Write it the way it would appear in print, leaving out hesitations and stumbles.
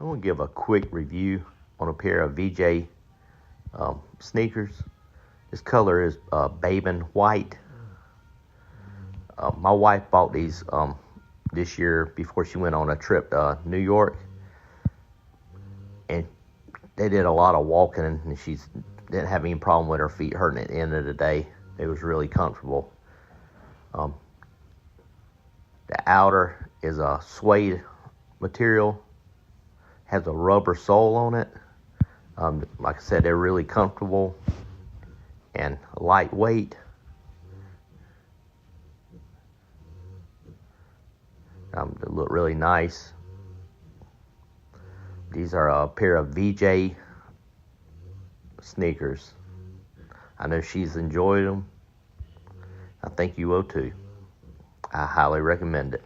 I'm going to give a quick review on a pair of VJ sneakers. This color is Baben White. My wife bought these this year before she went on a trip to New York. And they did a lot of walking, and she didn't have any problem with her feet hurting at the end of the day. It was really comfortable. The outer is a suede material, has a rubber sole on it. Like I said, they're really comfortable and lightweight. They look really nice. These are a pair of VJ sneakers. I know she's enjoyed them. I think you will too. I highly recommend it.